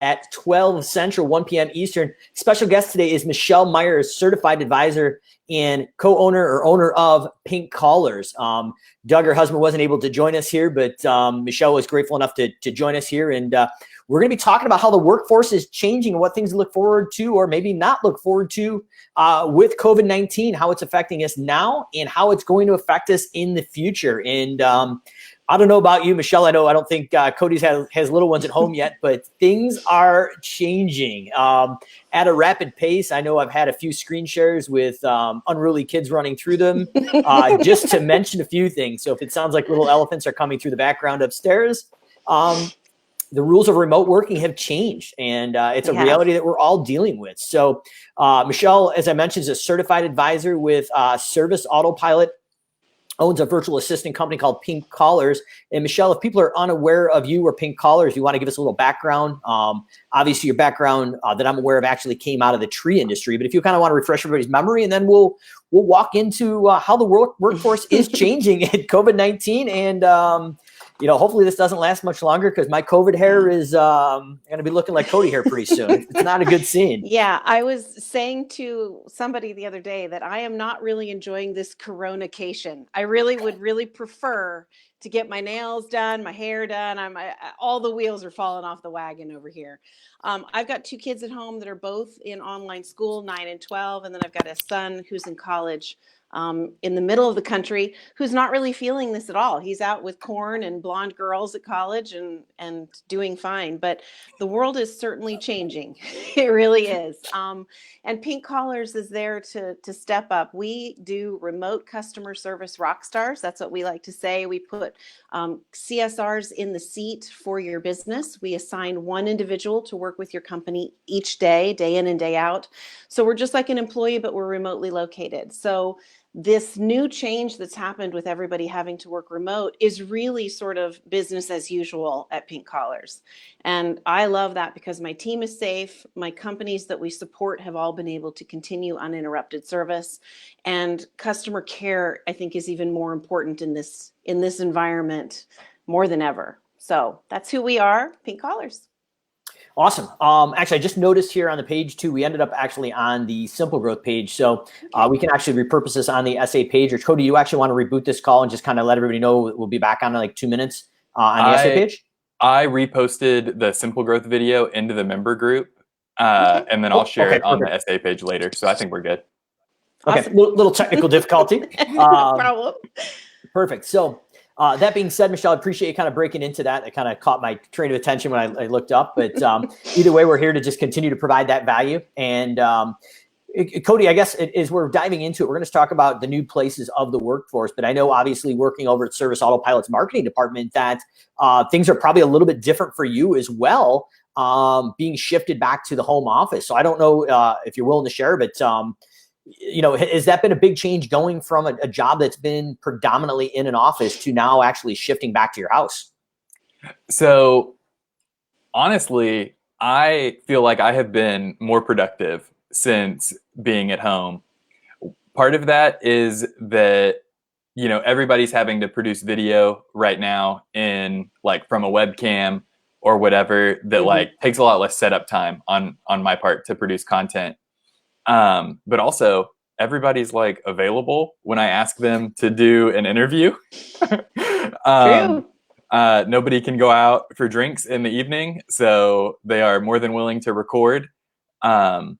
at 12 Central, 1 p.m. Eastern. Special guest today is Michelle Myers, certified advisor and co-owner or owner of Pink Collars. Doug, her husband, wasn't able to join us here, but Michelle was grateful enough to join us here. And we're going to be talking about how the workforce is changing and what things to look forward to or maybe not look forward to with COVID-19, how it's affecting us now and how it's going to affect us in the future. And I don't know about you, Michelle. I don't think Cody's has little ones at home yet, but things are changing at a rapid pace. I know I've had a few screen shares with unruly kids running through them, just to mention a few things. So if it sounds like little elephants are coming through the background upstairs, the rules of remote working have changed, and it's a reality that we're all dealing with. So Michelle, as I mentioned, is a certified advisor with Service Autopilot, owns a virtual assistant company called Pink Collars. And Michelle, if people are unaware of you or Pink Collars, you want to give us a little background. Obviously, your background that I'm aware of actually came out of the tree industry. But if you kind of want to refresh everybody's memory, and then we'll walk into how the workforce is changing at COVID-19. And hopefully this doesn't last much longer because my COVID hair is going to be looking like Cody hair pretty soon. It's not a good scene. Yeah, I was saying to somebody the other day that I am not really enjoying this coronacation. I would prefer to get my nails done, my hair done. All the wheels are falling off the wagon over here. I've got 2 kids at home that are both in online school, 9 and 12. And then I've got a son who's in college in the middle of the country who's not really feeling this at all. He's out with corn and blonde girls at college and doing fine. But the world is certainly changing. It really is. And Pink Collars is there to step up. We do remote customer service rock stars. That's what we like to say. We put CSRs in the seat for your business. We assign one individual to work with your company each day, day in and day out. So we're just like an employee, but we're remotely located. So this new change that's happened with everybody having to work remote is really sort of business as usual at Pink Collars. And I love that because my team is safe. My companies that we support have all been able to continue uninterrupted service. And customer care, I think, is even more important in this environment more than ever. So that's who we are, Pink Collars. Awesome. Actually, I just noticed here on the page too, we ended up actually on the Simple Growth page. So we can actually repurpose this on the SA page. Or Cody, you actually want to reboot this call and just kind of let everybody know we'll be back on in like 2 minutes on the SA page? I reposted the Simple Growth video into the member group, and then I'll share it on the SA page later. So I think we're good. Okay, awesome. Little technical difficulty. Problem. Perfect. So that being said, Michelle, I appreciate you kind of breaking into that. It kind of caught my train of attention when I looked up. But either way, we're here to just continue to provide that value. And Cody, I guess as we're diving into it, we're going to talk about the new places of the workforce. But I know obviously working over at Service Autopilot's marketing department that things are probably a little bit different for you as well, being shifted back to the home office. So I don't know if you're willing to share, but has that been a big change going from a job that's been predominantly in an office to now actually shifting back to your house? So honestly, I feel like I have been more productive since being at home. Part of that is that, everybody's having to produce video right now in like from a webcam or whatever that like takes a lot less setup time on my part to produce content. But also everybody's like available when I ask them to do an interview. True. Nobody can go out for drinks in the evening, so they are more than willing to record. I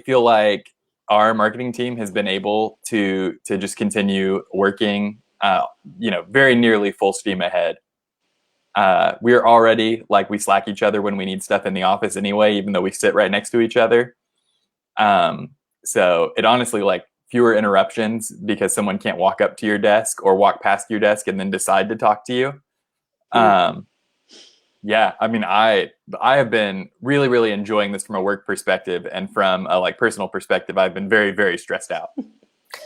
feel like our marketing team has been able to just continue working, very nearly full steam ahead. We're already like we Slack each other when we need stuff in the office anyway, even though we sit right next to each other. So it honestly like fewer interruptions because someone can't walk up to your desk or walk past your desk and then decide to talk to you. I have been really, really enjoying this from a work perspective, and from a like personal perspective, I've been very, very stressed out.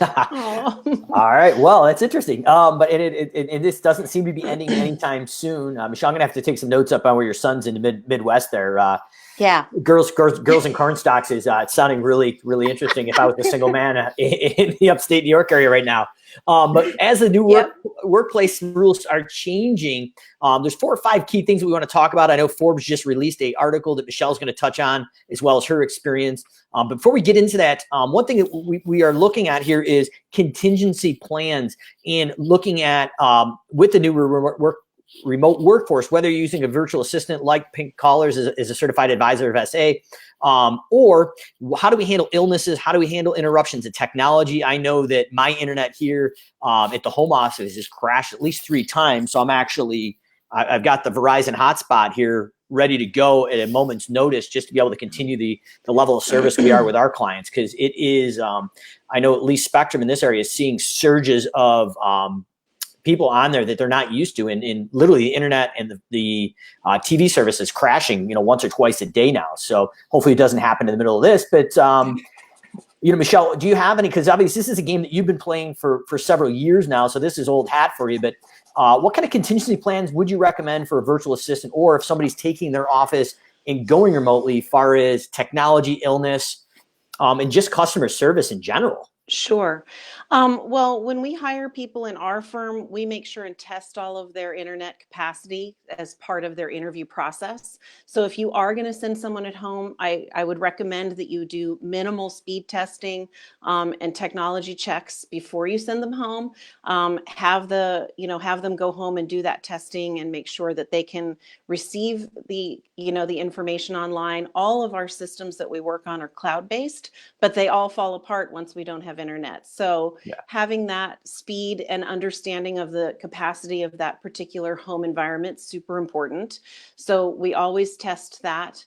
All right. Well, that's interesting. But this doesn't seem to be ending anytime soon. Michelle, I'm gonna have to take some notes up on where your son's in the Midwest there. Yeah. Girls and corn stalks is sounding really, really interesting if I was a single man in the upstate New York area right now. But as the new workplace rules are changing, there's 4 or 5 key things that we want to talk about. I know Forbes just released an article that Michelle's going to touch on, as well as her experience. But before we get into that, one thing that we are looking at here is contingency plans, and looking at with the new remote workforce, whether you're using a virtual assistant like Pink Collars as a certified advisor of SA, or how do we handle illnesses? How do we handle interruptions in technology? I know that my internet here at the home office has crashed at least 3 times. So I've got the Verizon hotspot here ready to go at a moment's notice, just to be able to continue the level of service we are with our clients. Because it is, I know at least Spectrum in this area is seeing surges of people on there that they're not used to, and literally the internet and the TV service is crashing, once or twice a day now. So hopefully it doesn't happen in the middle of this. But Michelle, do you have any? Because obviously this is a game that you've been playing for several years now, so this is old hat for you. But what kind of contingency plans would you recommend for a virtual assistant, or if somebody's taking their office and going remotely, far as technology, illness, and just customer service in general? Sure. Well, when we hire people in our firm, we make sure and test all of their internet capacity as part of their interview process. So if you are going to send someone at home, I would recommend that you do minimal speed testing and technology checks before you send them home. Have them go home and do that testing and make sure that they can receive the information online. All of our systems that we work on are cloud-based, but they all fall apart once we don't have internet. So having that speed and understanding of the capacity of that particular home environment is super important. So we always test that.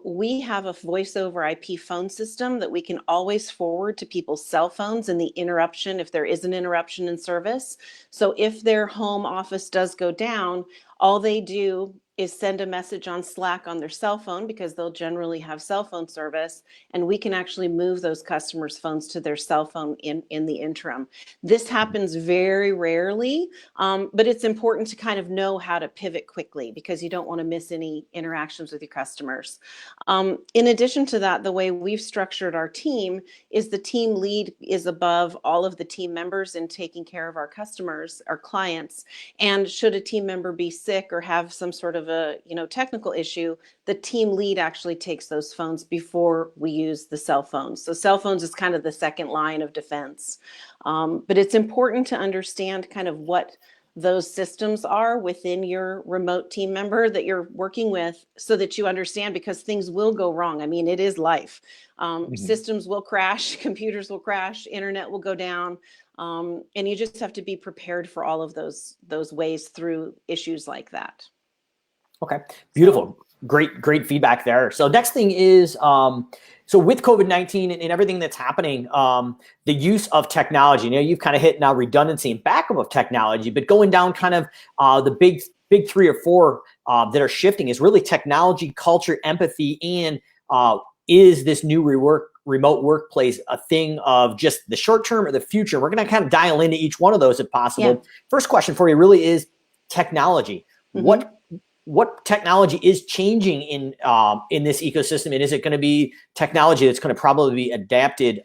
We have a voice over IP phone system that we can always forward to people's cell phones in the interruption, if there is an interruption in service. So if their home office does go down, all they do is send a message on Slack on their cell phone, because they'll generally have cell phone service, and we can actually move those customers' phones to their cell phone in the interim. This happens very rarely, but it's important to kind of know how to pivot quickly, because you don't want to miss any interactions with your customers. In addition to that, the way we've structured our team is the team lead is above all of the team members in taking care of our customers, our clients. And should a team member be sick or have some sort of a technical issue, the team lead actually takes those phones before we use the cell phones. So cell phones is kind of the second line of defense. But it's important to understand kind of what those systems are within your remote team member that you're working with, so that you understand, because things will go wrong. I mean, it is life. Systems will crash, computers will crash, internet will go down. And you just have to be prepared for all of those ways through issues like that. Okay, beautiful. Great feedback there. So next thing is, so with COVID-19 and everything that's happening, the use of technology, you've kind of hit now redundancy and backup of technology, but going down kind of the big 3 or 4 that are shifting is really technology, culture, empathy, and is this new remote workplace a thing of just the short term or the future? We're going to kind of dial into each one of those if possible. Yeah. First question for you really is technology. Mm-hmm. What technology is changing in this ecosystem, and is it going to be technology that's going to probably be adapted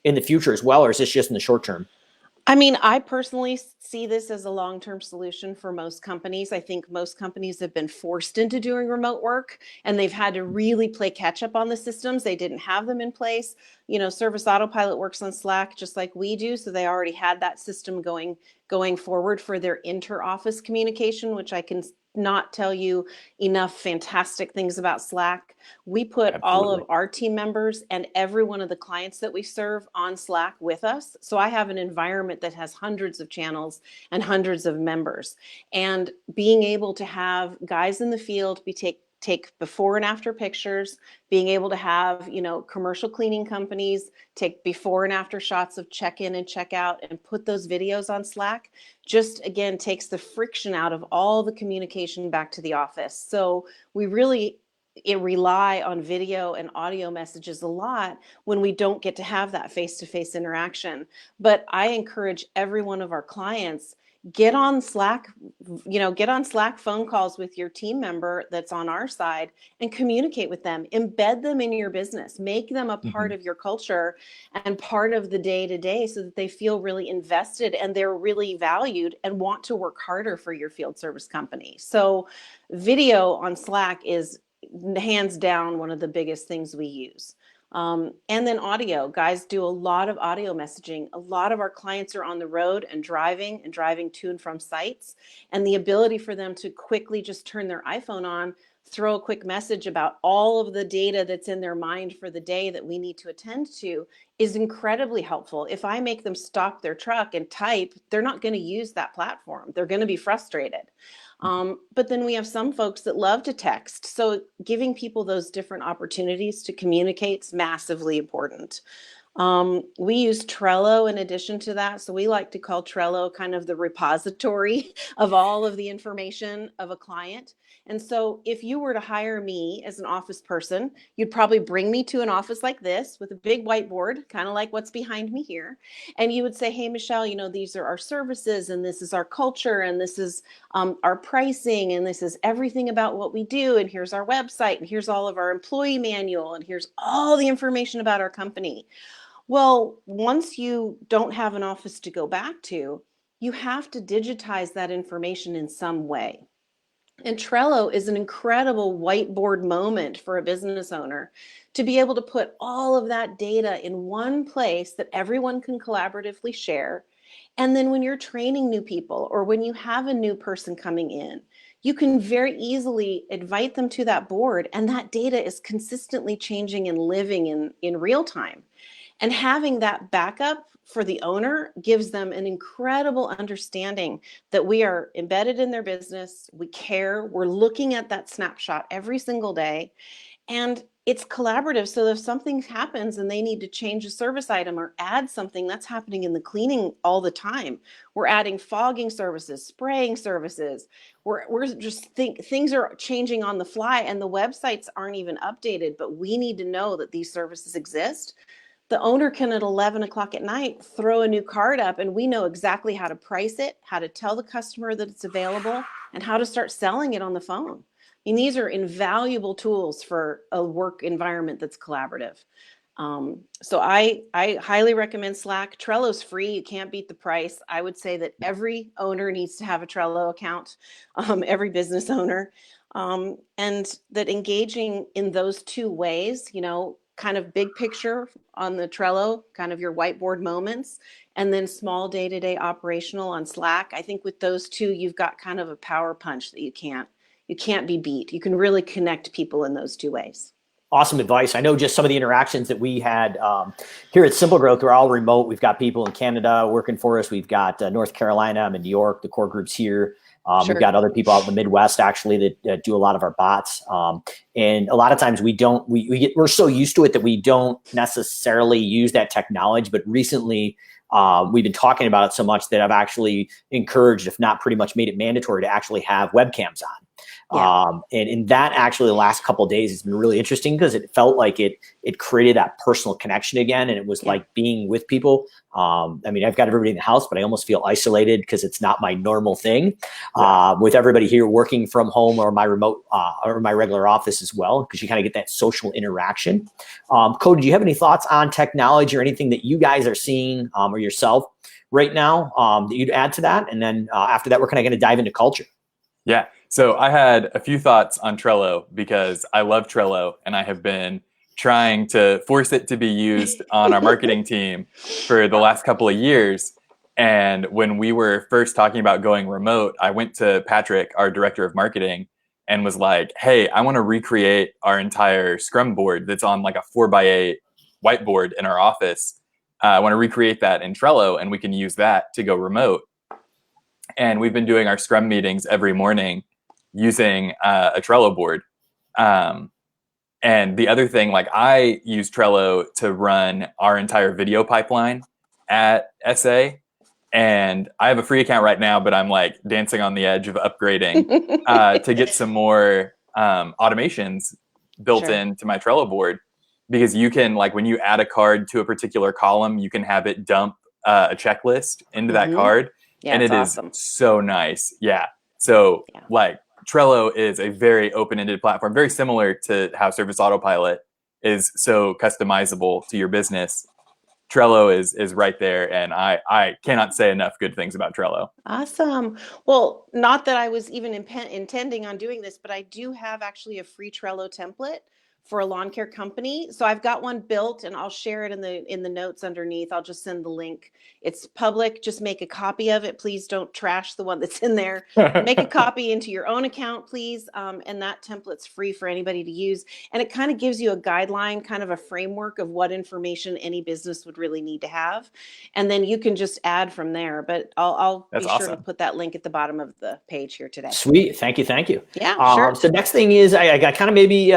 in the future as well, or is this just in the short term? I mean, I personally see this as a long-term solution for most companies. I think most companies have been forced into doing remote work, and they've had to really play catch up on the systems. They didn't have them in place. Service Autopilot works on Slack just like we do, so they already had that system going forward for their inter-office communication, which I can not tell you enough fantastic things about Slack. We put all of our team members and every one of the clients that we serve on Slack with us. So I have an environment that has hundreds of channels and hundreds of members. And being able to have guys in the field take before and after pictures, being able to have, commercial cleaning companies take before and after shots of check-in and check-out and put those videos on Slack, just again takes the friction out of all the communication back to the office. So we really rely on video and audio messages a lot when we don't get to have that face-to-face interaction. But I encourage every one of our clients, get on Slack, get on Slack phone calls with your team member that's on our side and communicate with them, embed them in your business, make them a part of your culture and part of the day to day so that they feel really invested and they're really valued and want to work harder for your field service company. So video on Slack is hands down one of the biggest things we use. And then audio. Guys do a lot of audio messaging. A lot of our clients are on the road and driving to and from sites. And the ability for them to quickly just turn their iPhone on, throw a quick message about all of the data that's in their mind for the day that we need to attend to is incredibly helpful. If I make them stop their truck and type, they're not going to use that platform. They're going to be frustrated. But then we have some folks that love to text. So giving people those different opportunities to communicate is massively important. We use Trello in addition to that. So we like to call Trello kind of the repository of all of the information of a client. And so if you were to hire me as an office person, you'd probably bring me to an office like this with a big whiteboard, kind of like what's behind me here. And you would say, hey, Michelle, these are our services and this is our culture and this is our pricing and this is everything about what we do. And here's our website and here's all of our employee manual and here's all the information about our company. Well, once you don't have an office to go back to, you have to digitize that information in some way. And Trello is an incredible whiteboard moment for a business owner to be able to put all of that data in one place that everyone can collaboratively share. And then when you're training new people or when you have a new person coming in, you can very easily invite them to that board, and that data is consistently changing and living in real time. And having that backup for the owner gives them an incredible understanding that we are embedded in their business, we care, we're looking at that snapshot every single day, and it's collaborative. So if something happens and they need to change a service item or add something, that's happening in the cleaning all the time. We're adding fogging services, spraying services. We're just things are changing on the fly and the websites aren't even updated, but we need to know that these services exist. The owner can at 11 o'clock at night throw a new card up and we know exactly how to price it, how to tell the customer that it's available, and how to start selling it on the phone. I mean, these are invaluable tools for a work environment that's collaborative. So I highly recommend Slack. Trello's free. You can't beat the price. I would say that every owner needs to have a Trello account, every business owner, and that engaging in those two ways, kind of big picture on the Trello, kind of your whiteboard moments, and then small day-to-day operational on Slack. I think with those two, you've got kind of a power punch that you can't be beat. You can really connect people in those two ways. Awesome advice. I know just some of the interactions that we had here at Simple Growth, we're all remote. We've got people in Canada working for us. We've got North Carolina. I'm in New York. The core group's here. Sure. We've got other people out in the Midwest actually that do a lot of our bots. And a lot of times we're so used to it that we don't necessarily use that technology. But recently we've been talking about it so much that I've actually encouraged, if not pretty much made it mandatory, to actually have webcams on. Yeah. And that actually the last couple of days has been really interesting because it felt like it created that personal connection again. And it was like being with people. I mean, I've got everybody in the house, but I almost feel isolated because it's not my normal thing with everybody here working from home or my remote or my regular office as well, because you kind of get that social interaction. Cody, do you have any thoughts on technology or anything that you guys are seeing or yourself right now that you'd add to that? And then after that, we're kind of going to dive into culture. Yeah. So I had a few thoughts on Trello because I love Trello and I have been trying to force it to be used on our marketing team for the last couple of years. And when we were first talking about going remote, I went to Patrick, our director of marketing, and was like, hey, I want to recreate our entire Scrum board that's on like a 4x8 whiteboard in our office. I want to recreate that in Trello and we can use that to go remote. And we've been doing our Scrum meetings every morning using a Trello board. And the other thing, like I use Trello to run our entire video pipeline at SA. And I have a free account right now, but I'm like dancing on the edge of upgrading to get some more automations built into my Trello board. Because you can, like when you add a card to a particular column, you can have it dump a checklist into that card. Yeah, and it's it is awesome. so nice. Yeah. So Yeah. like Trello is a very open-ended platform, very similar to how Service Autopilot is so customizable to your business. Trello is right there, and I cannot say enough good things about Trello. Awesome. Well, not that I was even intending on doing this, but I do have actually a free Trello template for a lawn care company. So I've got one built, and I'll share it in the notes underneath. I'll just send the link. It's public. Just make a copy of it. Please don't trash the one that's in there. Make a copy into your own account, please. And that template's free for anybody to use. And it kind of gives you a guideline, kind of a framework of what information any business would really need to have. And then you can just add from there. But I'll That's be sure to awesome. put that link at the bottom of the page here today. Sweet. Thank you. Thank you. Yeah, sure. So next thing is I got kind of maybe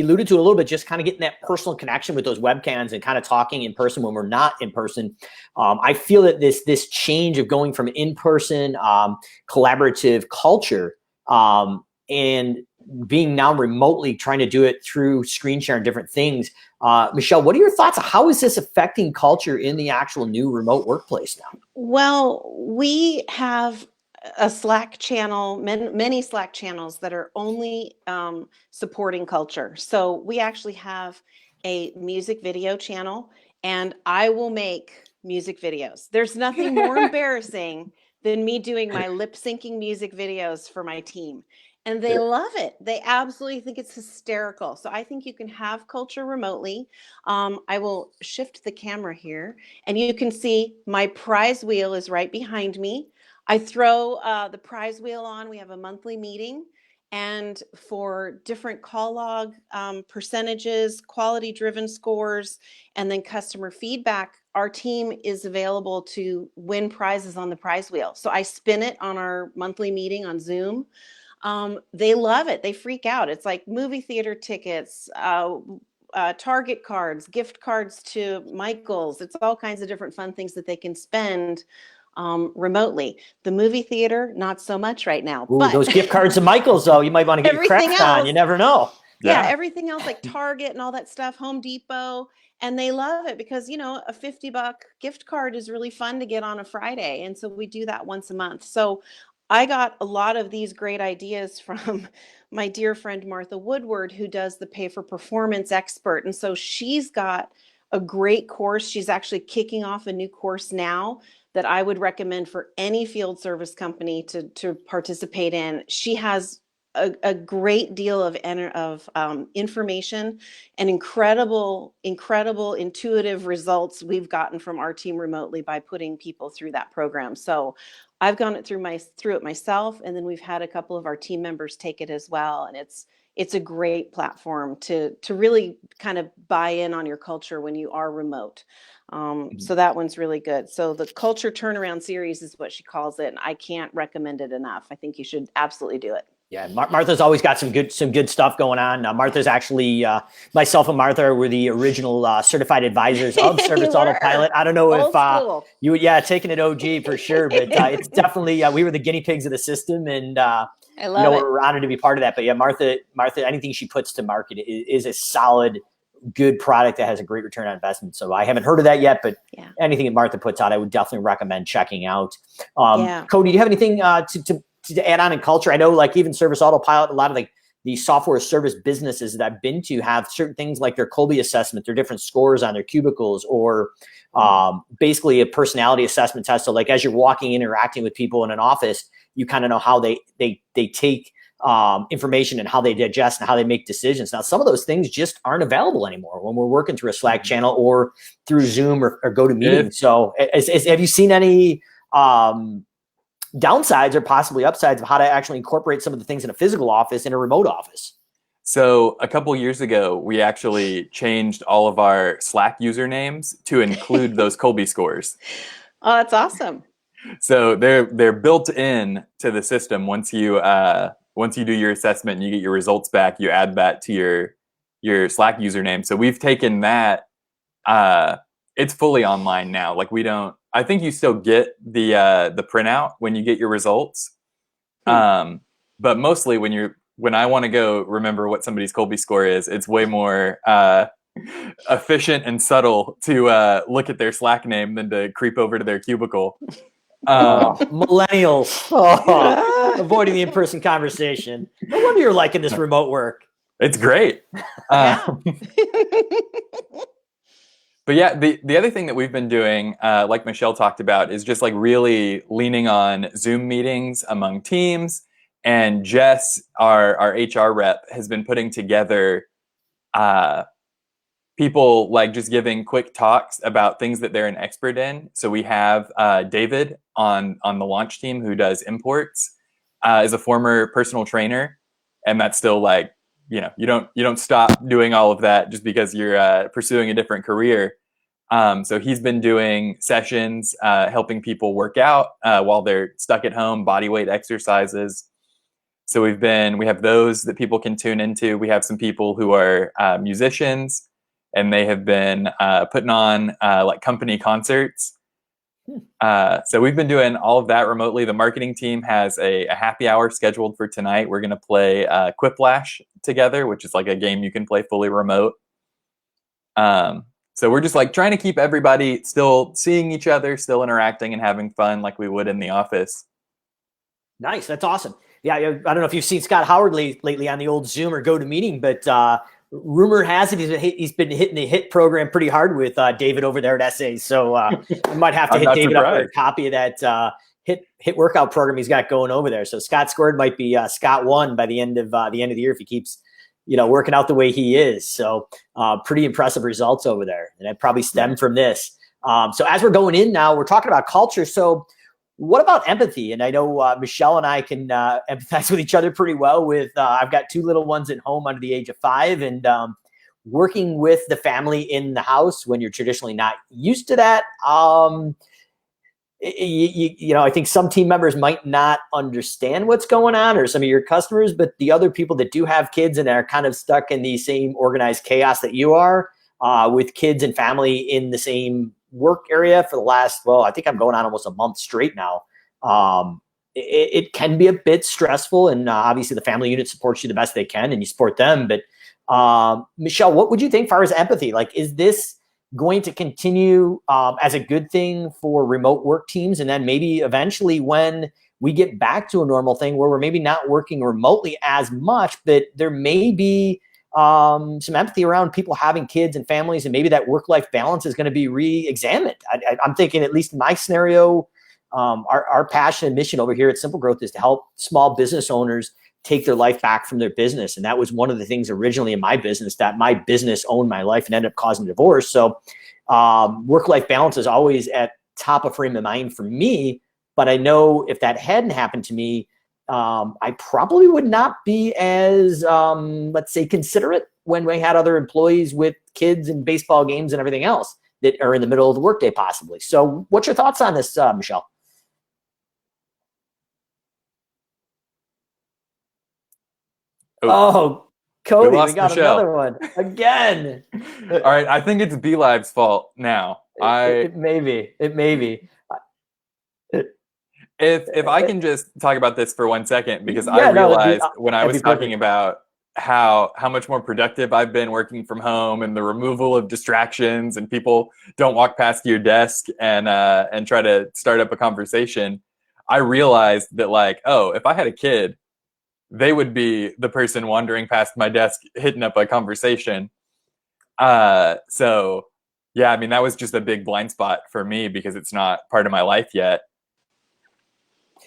alluded to a little bit, just kind of getting that personal connection with those webcams and kind of talking in person when we're not in person. I feel that this change of going from in-person collaborative culture and being now remotely trying to do it through screen share and different things. Michelle, what are your thoughts? How is this affecting culture in the actual new remote workplace now? Well, we have a Slack channel, many Slack channels that are only supporting culture. So we actually have a music video channel, and I will make music videos. There's nothing more embarrassing than me doing my lip syncing music videos for my team. And they love it. They absolutely think it's hysterical. So I think you can have culture remotely. I will shift the camera here, and you can see my prize wheel is right behind me. I throw the prize wheel on. We have a monthly meeting, and for different call log percentages, quality driven scores, and then customer feedback, our team is available to win prizes on the prize wheel. So I spin it on our monthly meeting on Zoom. They love it. They freak out. It's like movie theater tickets, Target cards, gift cards to Michael's. It's all kinds of different fun things that they can spend remotely. The movie theater, not so much right now. Ooh, but those gift cards to Michael's, though, you might want to get your everything cracks on. else, You never know. yeah, everything else like Target and all that stuff, Home Depot, and they love it because, a $50 gift card is really fun to get on a Friday. And so we do that once a month. So I got a lot of these great ideas from my dear friend Martha Woodward, who does the Pay for Performance Expert. And so she's got a great course. She's actually kicking off a new course now that I would recommend for any field service company to participate in. She has a great deal of information and incredible intuitive results we've gotten from our team remotely by putting people through that program. So I've gone through it myself, and then we've had a couple of our team members take it as well. And it's a great platform to really kind of buy in on your culture when you are remote. So that one's really good. So the Culture Turnaround Series is what she calls it, and I can't recommend it enough. I think you should absolutely do it. Yeah, Martha's always got some good stuff going on. Martha's actually, myself and Martha were the original certified advisors of Service Autopilot. I don't know if you would, taking it OG for sure, but it's definitely, we were the guinea pigs of the system, and I love it. we're honored to be part of that. But yeah, Martha, anything she puts to market is a solid, good product that has a great return on investment. So I haven't heard of that yet, but anything that Martha puts out, I would definitely recommend checking out. Cody, do you have anything to add on in culture? I know, like, even Service Autopilot, a lot of the software service businesses that I've been to have certain things like their Colby assessment, their different scores on their cubicles, or basically a personality assessment test. So like as you're walking, interacting with people in an office, you kind of know how they take information and how they digest and how they make decisions. Now, some of those things just aren't available anymore when we're working through a Slack channel or through Zoom or GoToMeeting. So have you seen any downsides or possibly upsides of how to actually incorporate some of the things in a physical office in a remote office? So a couple years ago, we actually changed all of our Slack usernames to include those Colby scores. Oh, that's awesome. So they're built in to the system. Once you do your assessment and you get your results back, you add that to your Slack username. So we've taken that. It's fully online now. Like, I think you still get the printout when you get your results. But mostly when I want to go remember what somebody's Colby score is, it's way more efficient and subtle to look at their Slack name than to creep over to their cubicle. Millennials. Avoiding the in-person conversation. No wonder you're liking this remote work. It's great. Yeah. But yeah, the other thing that we've been doing, like Michelle talked about, is just like really leaning on Zoom meetings among teams. And Jess, our HR rep, has been putting together people like just giving quick talks about things that they're an expert in. So we have David on the launch team who does imports, is a former personal trainer, and that's still like, you know, you don't stop doing all of that just because you're pursuing a different career. So he's been doing sessions, helping people work out while they're stuck at home, body weight exercises. So we have those that people can tune into. We have some people who are musicians, and they have been putting on like company concerts. So we've been doing all of that remotely. The marketing team has a happy hour scheduled for tonight. We're going to play Quiplash together, which is like a game you can play fully remote. So we're just like trying to keep everybody still seeing each other, still interacting and having fun like we would in the office. Nice. That's awesome. Yeah. I don't know if you've seen Scott Howard lately on the old Zoom or GoToMeeting, but rumor has it he's been hitting the HIT program pretty hard with David over there at SA. So we might have to hit David up for a copy of that HIT workout program he's got going over there. So Scott Squared might be Scott 1 by the end of the year if he keeps working out the way he is. So pretty impressive results over there. And that probably stemmed from this. So as we're going in now, we're talking about culture. So what about empathy? And I know Michelle and I can empathize with each other pretty well with, I've got 2 little ones at home under the age of 5, and working with the family in the house when you're traditionally not used to that. I think some team members might not understand what's going on, or some of your customers, but the other people that do have kids and are kind of stuck in the same organized chaos that you are, with kids and family in the same work area for the last, I think I'm going on almost a month straight now. It can be a bit stressful, and obviously the family unit supports you the best they can and you support them. But Michelle, what would you think as far as empathy? Like, is this going to continue as a good thing for remote work teams? And then maybe eventually when we get back to a normal thing where we're maybe not working remotely as much, but there may be some empathy around people having kids and families, and maybe that work-life balance is going to be re-examined. I'm thinking, at least in my scenario, our passion and mission over here at Simple Growth is to help small business owners take their life back from their business. And that was one of the things originally in my business, that my business owned my life and ended up causing divorce. So work-life balance is always at top of frame of mind for me. But I know if that hadn't happened to me, I probably would not be as, let's say, considerate when we had other employees with kids and baseball games and everything else that are in the middle of the workday possibly. So what's your thoughts on this, Michelle? Oh, Cody, we got Michelle. Another one again. All right, I think it's BeLive's fault now. It may be. If I can just talk about this for 1 second, because I realized when I was talking about how much more productive I've been working from home and the removal of distractions, and people don't walk past your desk and try to start up a conversation, I realized that, like, if I had a kid, they would be the person wandering past my desk, hitting up a conversation. So yeah, I mean, that was just a big blind spot for me because it's not part of my life yet.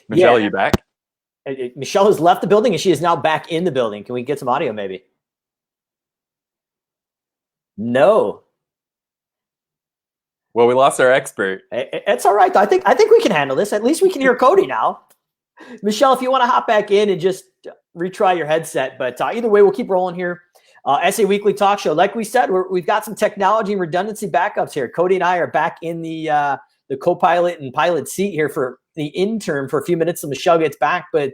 Michelle, are you back? Michelle has left the building and she is now back in the building. Can we get some audio maybe? No. Well, we lost our expert. It's all right. I think we can handle this. At least we can hear Cody now. Michelle, if you want to hop back in and just retry your headset, but either way, we'll keep rolling here. SA Weekly Talk Show. Like we said, we've got some technology and redundancy backups here. Cody and I are back in the co-pilot and pilot seat here for the intern for a few minutes until Michelle gets back. But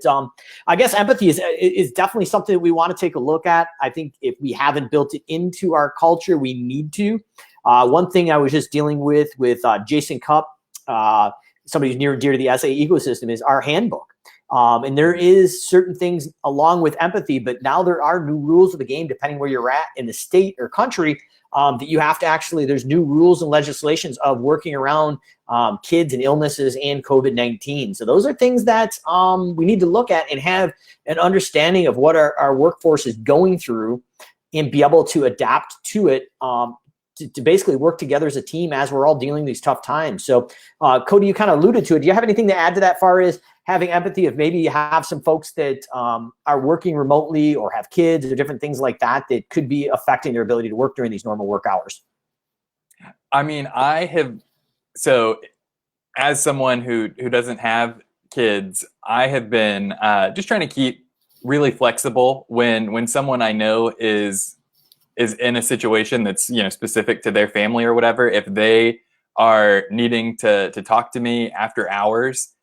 I guess empathy is definitely something that we want to take a look at. I think if we haven't built it into our culture, we need to. One thing I was just dealing with Jason Cupp, somebody who's near and dear to the SA ecosystem, is our handbook. And there is certain things along with empathy, but now there are new rules of the game, depending where you're at in the state or country, that you have to actually, there's new rules and legislations of working around kids and illnesses and COVID-19. So those are things that we need to look at and have an understanding of what our workforce is going through and be able to adapt to it, to basically work together as a team as we're all dealing these tough times. So Cody, you kind of alluded to it. Do you have anything to add to that far as having empathy if maybe you have some folks that are working remotely or have kids or different things like that that could be affecting their ability to work during these normal work hours? I mean, so as someone who doesn't have kids, I have been just trying to keep really flexible when someone I know is in a situation that's, you know, specific to their family or whatever. If they are needing to talk to me after hours,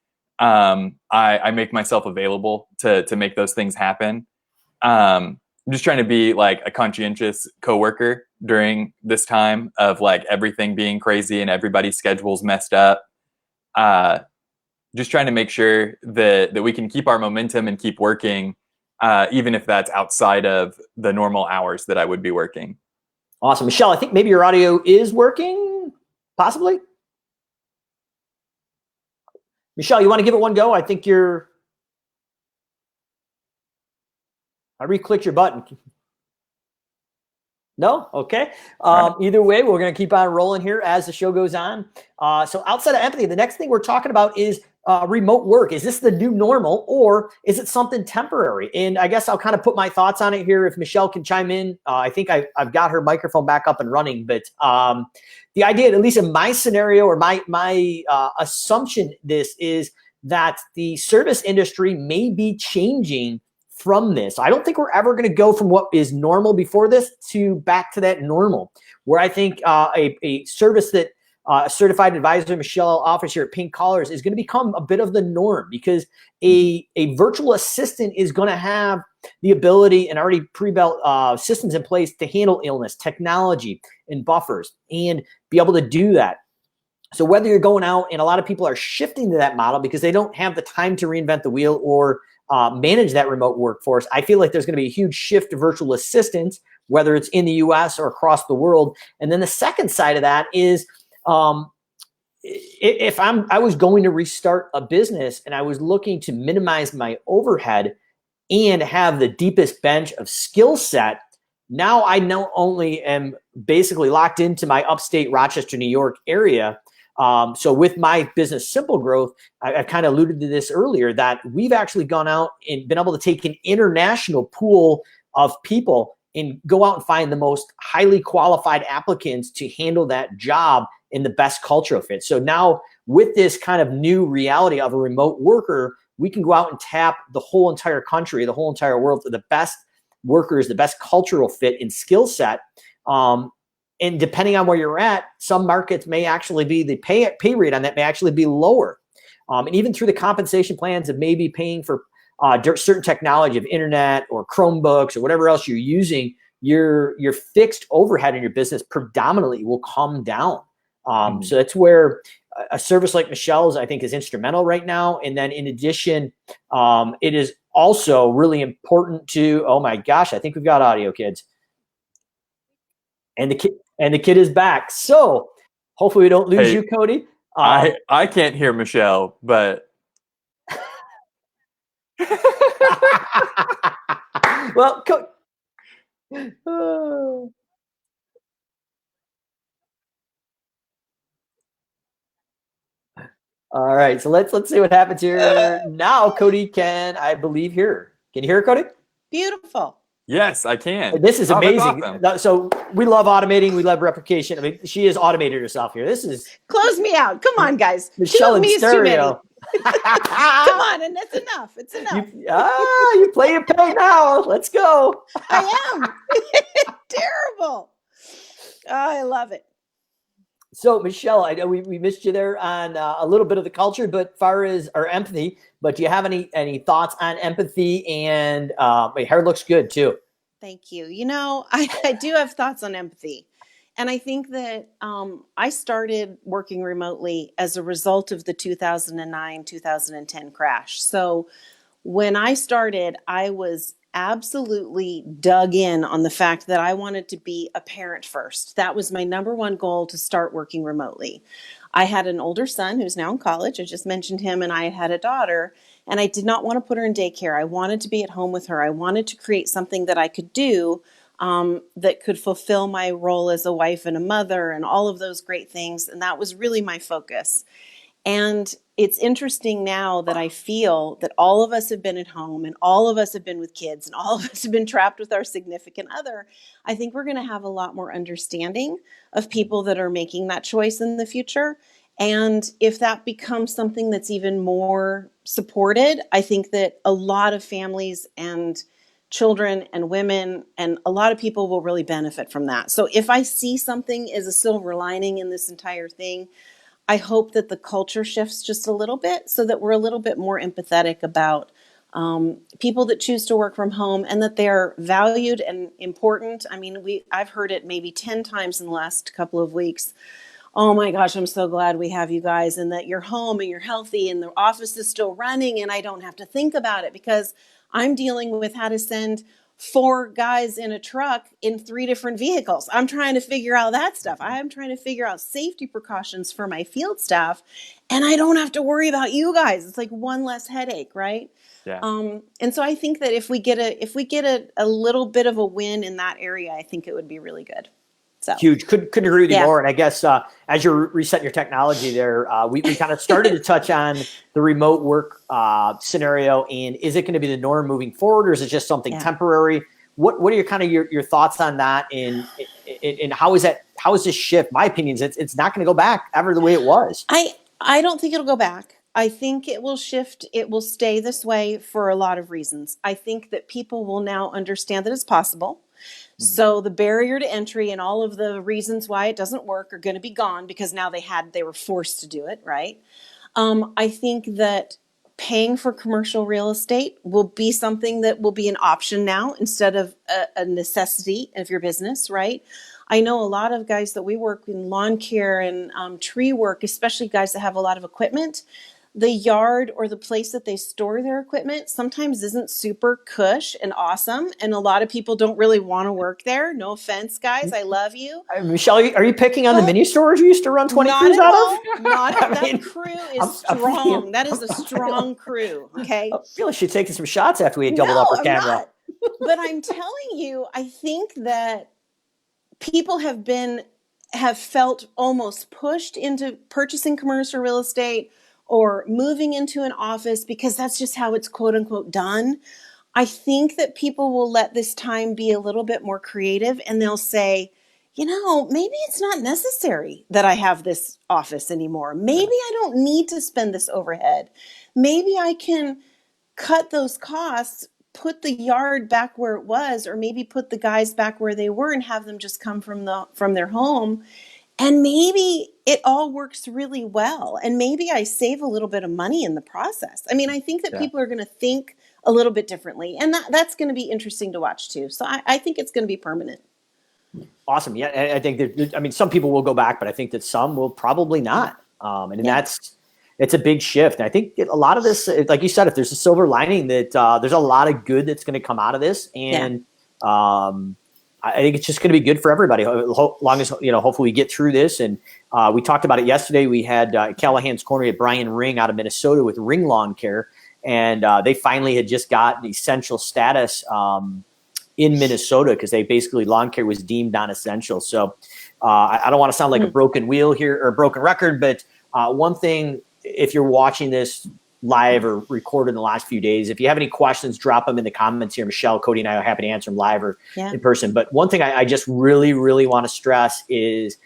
I make myself available to make those things happen. I'm just trying to be like a conscientious coworker during this time of like everything being crazy and everybody's schedules messed up. Just trying to make sure that we can keep our momentum and keep working, even if that's outside of the normal hours that I would be working. Awesome. Michelle, I think maybe your audio is working, possibly. Michelle, you want to give it one go? I think I re-clicked your button. No? Okay. Either way, we're going to keep on rolling here as the show goes on. So outside of empathy, the next thing we're talking about is remote work. Is this the new normal or is it something temporary? And I guess I'll kind of put my thoughts on it here. If Michelle can chime in, I think I've got her microphone back up and running, but the idea, at least in my scenario or my assumption, this is that the service industry may be changing from this. I don't think we're ever going to go from what is normal before this to back to that normal, where I think a service that a certified advisor Michelle offers here at Pink Collars is going to become a bit of the norm, because a virtual assistant is going to have the ability and already pre-built systems in place to handle illness, technology, and buffers, and be able to do that. So whether you're going out, and a lot of people are shifting to that model because they don't have the time to reinvent the wheel or manage that remote workforce, I feel like there's going to be a huge shift to virtual assistants, whether it's in the US or across the world. And then the second side of that is, if I was going to restart a business and I was looking to minimize my overhead and have the deepest bench of skill set, now I not only am basically locked into my upstate Rochester, New York area. So with my business, Simple Growth, I've kind of alluded to this earlier, that we've actually gone out and been able to take an international pool of people and go out and find the most highly qualified applicants to handle that job in the best cultural fit. So now with this kind of new reality of a remote worker, we can go out and tap the whole entire country, the whole entire world for the best workers, the best cultural fit and skill set. And depending on where you're at, some markets may actually be, the pay rate on that may actually be lower. And even through the compensation plans of maybe paying for certain technology of internet or Chromebooks or whatever else you're using, your fixed overhead in your business predominantly will come down. So that's where a service like Michelle's, I think, is instrumental right now. And then in addition, it is also really important to, oh my gosh, I think we've got audio, kids. And the kid is back. So hopefully we don't lose you, Cody. I can't hear Michelle, but well, all right, so let's see what happens here. Now Cody can, I believe, hear her. Can you hear her, Cody? Beautiful. yes, I can. This is amazing. Awesome. So we love automating. We love replication. I mean, she has automated herself here. This is Close me out. Come on, guys. Michelle in stereo. Come on, and that's enough. It's enough. You play your pay now. Let's go. I am. Terrible. Oh, I love it. So Michelle, I know we missed you there on a little bit of the culture, but far as our empathy, but do you have any thoughts on empathy? And my hair looks good too. Thank you. You know, I do have thoughts on empathy. And I think that I started working remotely as a result of the 2009-2010 crash. So when I started, I was absolutely dug in on the fact that I wanted to be a parent first. That was my number one goal, to start working remotely. I had an older son who's now in college. I just mentioned him, and I had a daughter, and I did not want to put her in daycare. I wanted to be at home with her. I wanted to create something that I could do that could fulfill my role as a wife and a mother and all of those great things. And that was really my focus. And it's interesting now that I feel that all of us have been at home, and all of us have been with kids, and all of us have been trapped with our significant other. I think we're going to have a lot more understanding of people that are making that choice in the future. And if that becomes something that's even more supported, I think that a lot of families and children and women and a lot of people will really benefit from that. So if I see something as a silver lining in this entire thing, I hope that the culture shifts just a little bit so that we're a little bit more empathetic about people that choose to work from home, and that they're valued and important. I mean, I've heard it maybe 10 times in the last couple of weeks. Oh my gosh, I'm so glad we have you guys, and that you're home and you're healthy and the office is still running and I don't have to think about it, because I'm dealing with how to send 4 guys in a truck in 3 different vehicles. I'm trying to figure out that stuff. I'm trying to figure out safety precautions for my field staff, and I don't have to worry about you guys. It's like one less headache, right? Yeah. And so I think that if we get a little bit of a win in that area, I think it would be really good. So huge. Couldn't agree with you Yeah. more. And I guess as you're resetting your technology there, we kind of started to touch on the remote work scenario. And is it going to be the norm moving forward, or is it just something temporary? What are your kind of your thoughts on that? And how is this shift? My opinion is it's not going to go back ever the way it was. I don't think it'll go back. I think it will shift. It will stay this way for a lot of reasons. I think that people will now understand that it's possible. So the barrier to entry and all of the reasons why it doesn't work are going to be gone, because now they were forced to do it, right? I think that paying for commercial real estate will be something that will be an option now instead of a necessity of your business, right? I know a lot of guys that we work in lawn care and tree work, especially guys that have a lot of equipment. The yard or the place that they store their equipment sometimes isn't super cush and awesome. And a lot of people don't really want to work there. No offense, guys. I love you. Michelle, are you picking on the mini stores you used to run 20 crews out of? That crew is strong. That is a strong crew. Okay. I feel like she's taking some shots after we had doubled up her camera. But I'm telling you, I think that people have felt almost pushed into purchasing commercial real estate or moving into an office because that's just how it's quote unquote done. I think that people will let this time be a little bit more creative, and they'll say, maybe it's not necessary that I have this office anymore. Maybe I don't need to spend this overhead. Maybe I can cut those costs, put the yard back where it was, or maybe put the guys back where they were and have them just come from their home. And maybe it all works really well. And maybe I save a little bit of money in the process. I mean, I think that people are going to think a little bit differently. And that's going to be interesting to watch too. So I think it's going to be permanent. Awesome. Yeah, I think some people will go back, but I think that some will probably not. It's a big shift. And I think a lot of this, like you said, if there's a silver lining, that there's a lot of good that's going to come out of this. And I think it's just going to be good for everybody, as long as, hopefully we get through this. And we talked about it yesterday. We had Callahan's Corner at Brian Ring out of Minnesota with Ring Lawn Care. And they finally had just got essential status in Minnesota, because basically lawn care was deemed non-essential. So I don't want to sound like a broken wheel here or a broken record, but one thing, if you're watching this live or recorded in the last few days, if you have any questions, drop them in the comments here. Michelle, Cody, and I are happy to answer them live or in person. But one thing I just really, really want to stress is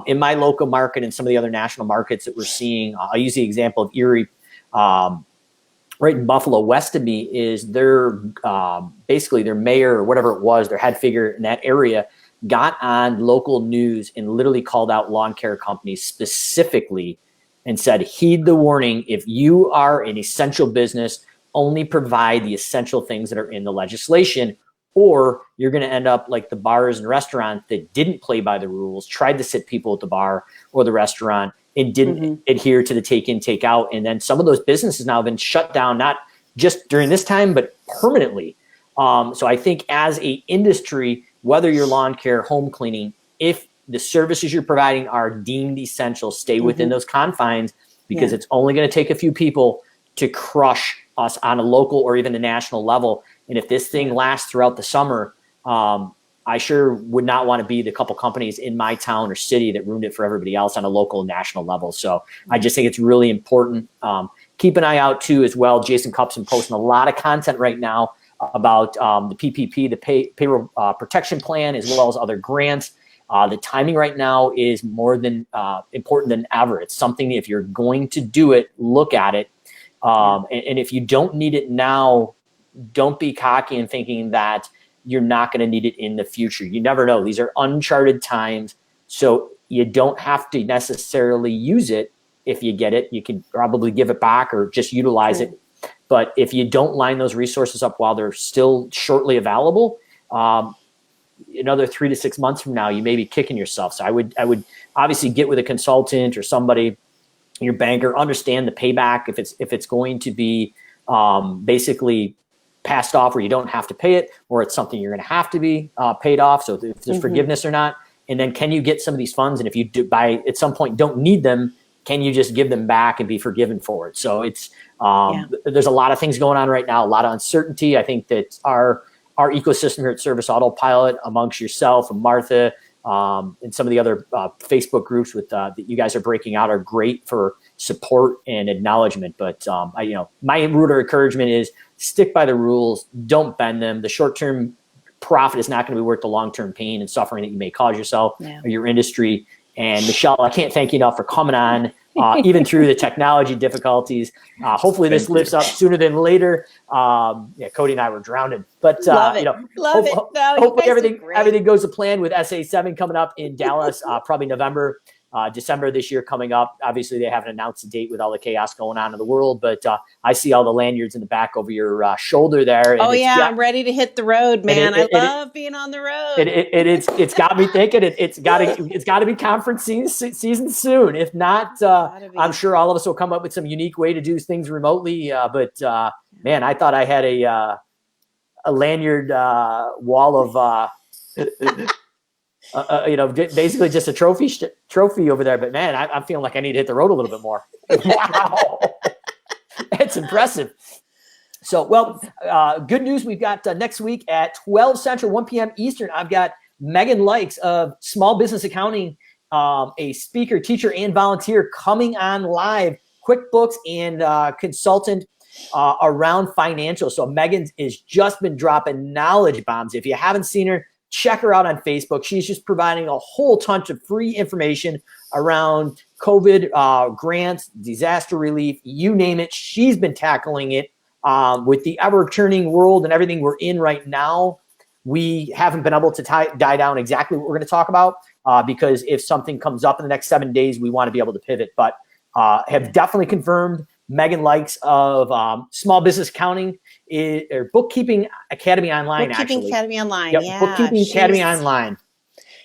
in my local market and some of the other national markets that we're seeing, I'll use the example of Erie, right in Buffalo. West of me is basically their mayor or whatever it was, their head figure in that area, got on local news and literally called out lawn care companies specifically and said, heed the warning. If you are an essential business, only provide the essential things that are in the legislation, or you're going to end up like the bars and restaurants that didn't play by the rules, tried to sit people at the bar or the restaurant and didn't adhere to the take in, take out. And then some of those businesses now have been shut down, not just during this time, but permanently. So I think as a industry, whether you're lawn care, home cleaning, if the services you're providing are deemed essential, stay within those confines, because it's only going to take a few people to crush us on a local or even a national level. And if this thing lasts throughout the summer, I sure would not want to be the couple companies in my town or city that ruined it for everybody else on a local and national level. So I just think it's really important. Keep an eye out too as well. Jason Cupson posting a lot of content right now about the PPP, the payroll protection plan, as well as other grants. The timing right now is more than important than ever. It's something, if you're going to do it, look at it. And if you don't need it now, don't be cocky and thinking that you're not going to need it in the future. You never know. These are uncharted times. So you don't have to necessarily use it. If you get it, you can probably give it back or just utilize it. But if you don't line those resources up while they're still shortly available, another 3 to 6 months from now, you may be kicking yourself. So I would obviously get with a consultant or somebody, your banker, understand the payback. If it's going to be basically passed off where you don't have to pay it, or it's something you're going to have to be paid off. So if there's forgiveness or not, and then can you get some of these funds? And if you do at some point don't need them, can you just give them back and be forgiven for it? So it's there's a lot of things going on right now, a lot of uncertainty. I think that our ecosystem here at Service Autopilot, amongst yourself and Martha, and some of the other Facebook groups that you guys are breaking out, are great for support and acknowledgement. But my root of encouragement is stick by the rules, don't bend them. The short-term profit is not going to be worth the long-term pain and suffering that you may cause yourself or your industry. And Michelle, I can't thank you enough for coming on, even through the technology difficulties. Hopefully this lifts up sooner than later. Cody and I were drowning, but hopefully everything goes to plan with SA7 coming up in Dallas, probably November, December this year coming up. Obviously they haven't announced a date with all the chaos going on in the world, but I see all the lanyards in the back over your shoulder there. And I'm ready to hit the road, man. I love being on the road. It's got me thinking it's got to be conference season soon. If not, I'm sure all of us will come up with some unique way to do things remotely. But man, I thought I had a lanyard wall of basically just a trophy over there. But man, I'm feeling like I need to hit the road a little bit more. Wow, it's impressive. So, good news. We've got next week at 12 Central, 1 p.m. Eastern. I've got Megan Likes of Small Business Accounting, a speaker, teacher, and volunteer, coming on live, QuickBooks and consultant around financials. So Megan has just been dropping knowledge bombs. If you haven't seen her, check her out on Facebook. She's just providing a whole ton of free information around COVID, grants, disaster relief, you name it. She's been tackling it. With the ever-turning world and everything we're in right now, we haven't been able to die down exactly what we're going to talk about because if something comes up in the next 7 days, we want to be able to pivot. But have definitely confirmed Megan Likes of Small Business Accounting or Bookkeeping Academy Online. Bookkeeping Academy Online, Yep, Bookkeeping Academy Online.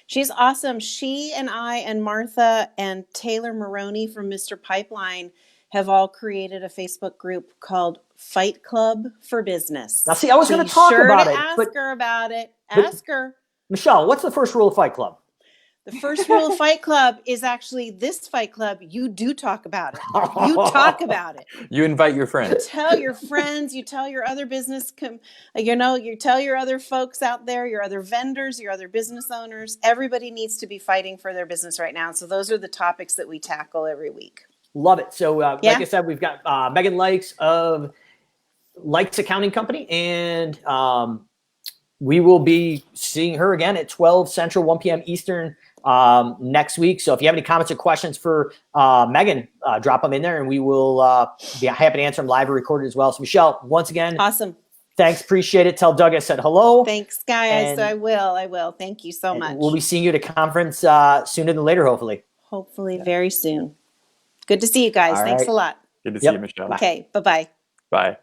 She's awesome. She and I and Martha and Taylor Maroney from Mr. Pipeline have all created a Facebook group called Fight Club for Business. Now, see, I was going to talk about it. Ask her about it. Ask her. Michelle, what's the first rule of Fight Club? The first rule of Fight Club is actually this Fight Club. You do talk about it. You talk about it. You invite your friends. You tell your friends. You tell your other business. You tell your other folks out there, your other vendors, your other business owners. Everybody needs to be fighting for their business right now. So those are the topics that we tackle every week. Love it. So like I said, we've got Megan Likes of Likes Accounting Company, and we will be seeing her again at 12 Central, 1 p.m. Eastern next week. So if you have any comments or questions for Megan, drop them in there, and we will be happy to answer them live or recorded as well. So Michelle, once again, awesome. Thanks. Appreciate it. Tell Doug I said hello. Thanks, guys. I will. Thank you so much. We'll be seeing you at a conference sooner than later, hopefully. Hopefully very soon. Good to see you guys. Thanks a lot. Good to see you, Michelle. Okay. Bye-bye. Bye.